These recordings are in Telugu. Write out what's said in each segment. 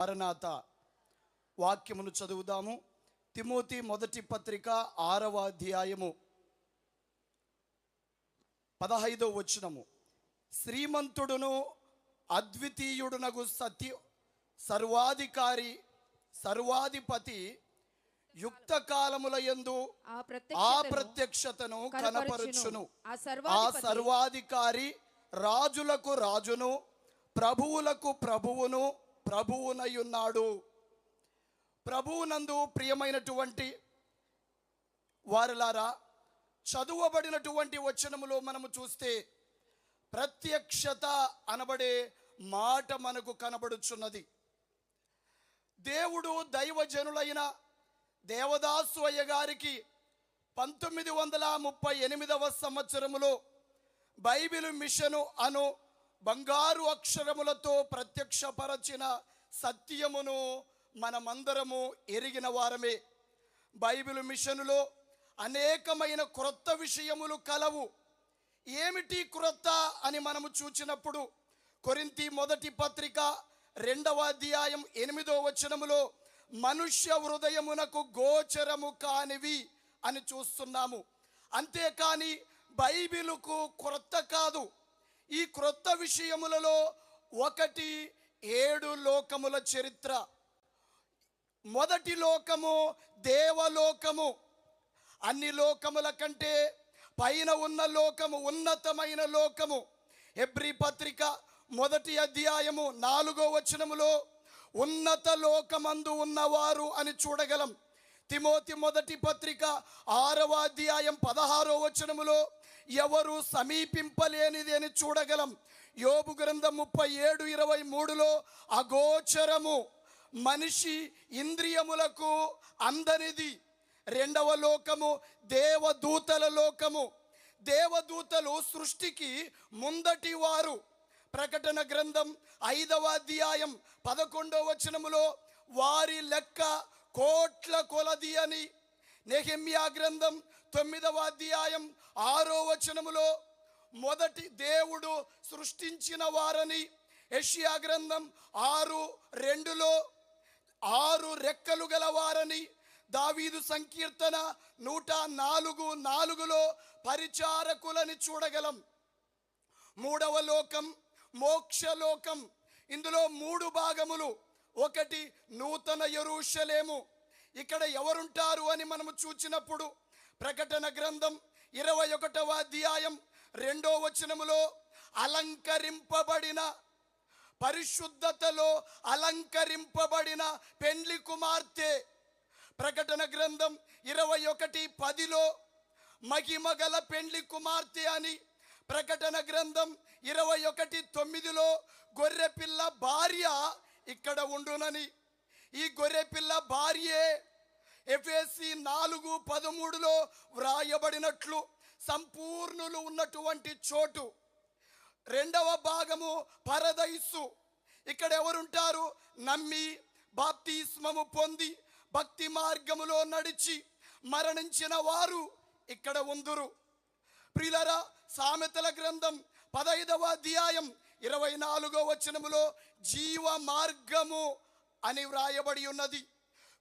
మారనాథ వాక్యమును చదువుదాము. తిమోతి మొదటి పత్రిక 6వ అధ్యాయము 15వ వచనము. శ్రీమంతుడును అద్వితీయుడునగు సర్వాధిపతి యుక్త కాలముల యందు ఆ ప్రత్యక్షతను కనపరుచును. ఆ సర్వాధికారి రాజులకు రాజును ప్రభువులకు ప్రభువునయున్నాడు. ప్రభువునందు ప్రియమైనటువంటి వారలారా, చదువబడినటువంటి వచనములో మనము చూస్తే ప్రత్యక్షత అనబడే మాట మనకు కనబడుచున్నది. దేవుడు దైవజనులైన దేవదాసు అయ్య గారికి 1938వ సంవత్సరములో బైబిల్ మిషను అను బంగారు అక్షరములతో ప్రత్యక్షపరచిన సత్యమును మనమందరము ఎరిగిన వారమే. బైబిల్ మిషనులో అనేకమైన క్రొత్త విషయములు కలవు. ఏమిటి క్రొత్త అని మనము చూచినప్పుడు కొరింథీ మొదటి పత్రిక 2వ అధ్యాయం 8వ వచనములో మనుష్య హృదయమునకు గోచరము కానివి అని చూస్తున్నాము. అంతేకాని బైబిలుకు క్రొత్త కాదు. ఈ క్రొత్త విషయములలో ఒకటి 7 లోకముల చరిత్ర. మొదటి లోకము దేవలోకము. అన్ని లోకముల కంటే పైన ఉన్న లోకము ఉన్నతమైన లోకము. హెబ్రీ పత్రిక మొదటి అధ్యాయము 4వ వచనములో ఉన్నత లోకమందు ఉన్నవారు అని చూడగలం. తిమోతి మొదటి పత్రిక 6వ అధ్యాయం 16వ వచనములో ఎవరు సమీపింపలేనిది అని చూడగలం. యోబు గ్రంథం 37:23లో అగోచరము, మనిషి ఇంద్రియములకు అందనిది. 2వ లోకము దేవదూతల లోకము. దేవదూతలు సృష్టికి ముందటి వారు. ప్రకటన గ్రంథం 5వ అధ్యాయం 11వ వచనములో వారి లెక్క కోట్ల కొలది అని. నెహెమ్యా గ్రంథం 9వ అధ్యాయం 6వ వచనములో మొదటి దేవుడు సృష్టించిన వారని. యెషయా గ్రంథం 6:2లో 6 రెక్కలు గలవారని. దావీదు సంకీర్తన 104:4లో పరిచారకులని చూడగలం. 3వ లోకం మోక్షలోకం. ఇందులో 3 భాగములు. ఒకటి నూతన యెరూషలేము. ఇక్కడ ఎవరుంటారు అని మనము చూచినప్పుడు ప్రకటన గ్రంథం 21వ అధ్యాయం 2వ వచనములో అలంకరింపబడిన, పరిశుద్ధతలో అలంకరింపబడిన పెండ్లి కుమార్తె. ప్రకటన గ్రంథం 21:10లో మహిమగల పెండ్లి కుమార్తె అని. ప్రకటన గ్రంథం 21:9లో గొర్రెపిల్ల భార్య ఇక్కడ ఉండునని. ఈ గొర్రెపిల్ల భార్యే ఎఫెసీ 4:13లో వ్రాయబడినట్లు సంపూర్ణులు ఉన్నటువంటి చోటు. 2వ భాగము పరదైసు. ఇక్కడ ఎవరుంటారు? నమ్మి బాప్తిస్మము పొంది భక్తి మార్గములో నడిచి మరణించిన వారు ఇక్కడ ఉందురు. ప్రియులారా, సామెతల గ్రంథం 15వ అధ్యాయం 24వ వచనములో జీవ మార్గము అని వ్రాయబడి ఉన్నది.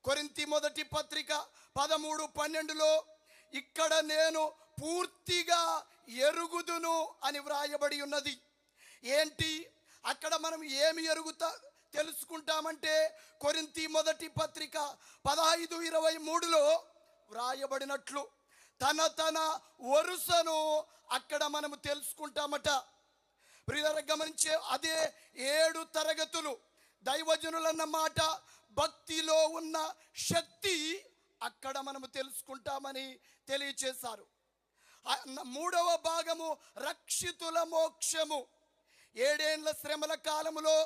కొరింథీ మొదటి పత్రిక 13:12లో ఇక్కడ నేను పూర్తిగా ఎరుగుదును అని వ్రాయబడి ఉన్నది. ఏంటి అక్కడ మనం ఏమి తెలుసుకుంటామంటే కొరింథీ మొదటి పత్రిక 15:23లో వ్రాయబడినట్లు తన వరుసను అక్కడ మనము తెలుసుకుంటామట. ప్రియులారా, గమనించే అదే 7 తరగతులు. దైవజనులన్న మాట భక్తిలో ఉన్న శక్తి అక్కడ మనము తెలుసుకుంటామని తెలియచేశారు. 3వ భాగము రక్షితుల మోక్షము. 7 ఏండ్ల శ్రమల కాలములో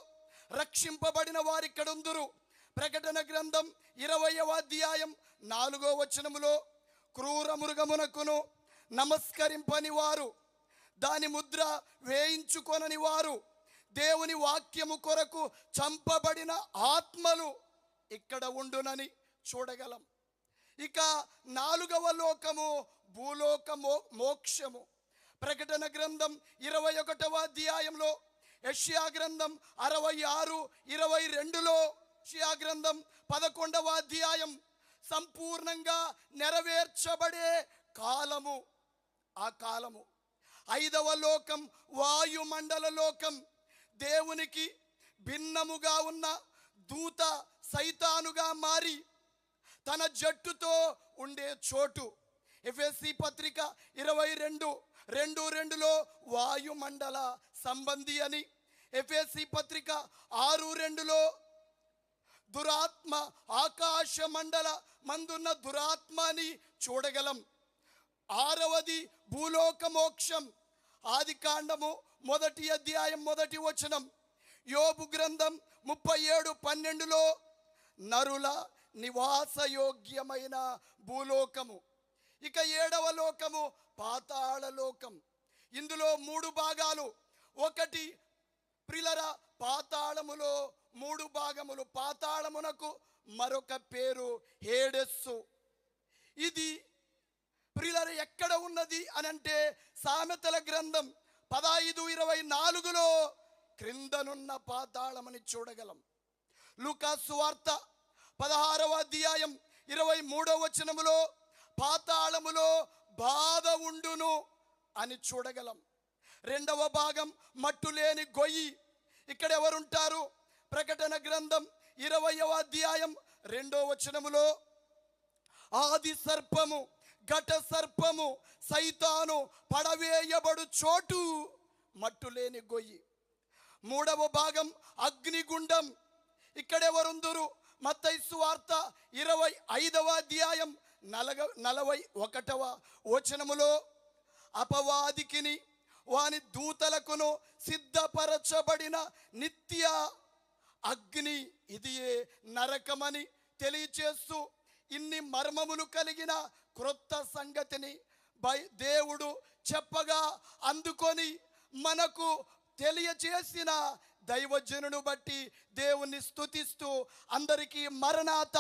రక్షింపబడిన వారు ఇక్కడ ఉందురు. ప్రకటన గ్రంథం 20వ అధ్యాయం 4వ వచనములో క్రూర మృగమునకును నమస్కరింపని వారు, దాని ముద్ర వేయించుకొనని వారు, దేవుని వాక్యము కొరకు చంపబడిన ఆత్మలు ఇక్కడ ఉండునని చూడగలం. ఇక 4వ లోకము భూలోక మోక్షము. ప్రకటన గ్రంథం 21వ అధ్యాయంలో యెషయా గ్రంథం 66:22లో యెషయా గ్రంథం 11వ అధ్యాయం సంపూర్ణంగా నెరవేర్చబడే కాలము. ఆ కాలము 5వ లోకం, వాయుమండల లోకం, దేవునికి భిన్నముగా ఉన్న దూత సైతానుగా మారి తన జట్టుతో ఉండే చోటు. ఎఫెసీ పత్రిక 22:2లో వాయుమండల సంబంధి అని, ఎఫెసీ పత్రిక 6:2లో దురాత్మ, ఆకాశ మండల మందున్న దురాత్మ అని చూడగలం. 6వది భూలోక మోక్షం. ఆదికాండము 1వ అధ్యాయం 1వ వచనం. యోబు గ్రంథం 37:12లో నరుల నివాసయోగ్యమైన భూలోకము. ఇక 7వ లోకము పాతాళ లోకం. ఇందులో 3 భాగాలు. ఒకటి ప్రిలర పాతాళములో 3 భాగములు. పాతాళమునకు మరొక పేరు హేడెస్సు. ఇది ప్రిలర ఎక్కడ ఉన్నది అనంటే సామెతల గ్రంథం 15:24లో క్రిందనున్న పాతాళమని చూడగలం. లూకా సువార్త 16వ అధ్యాయం 23వ వచనములో పాతాళములో బాధ ఉండును అని చూడగలం. 2వ భాగం మట్టులేని గొయ్యి. ఇక్కడ ఎవరుంటారు? ప్రకటన గ్రంథం 20వ అధ్యాయం 2వ వచనములో ఆది సర్పము, ఘట సర్పము, సైతాను పడవేయబడు చోటు మట్టులేని గొయ్యి. 3వ భాగం అగ్నిగుండం. ఇక్కడెవరుందురు? మత్తయి సువార్త 25వ అధ్యాయం 41వ వచనములో అపవాదికిని వాని దూతలకును సిద్ధపరచబడిన నిత్య అగ్ని, ఇదియే నరకమని తెలియచేస్తూ ఇన్ని మర్మములు కలిగిన క్రొత్త సంగతిని దేవుడు చెప్పగా అందుకొని మనకు తెలియచేసిన దైవజనును బట్టి దేవుణ్ణి స్తుతిస్తూ అందరికీ మరణాత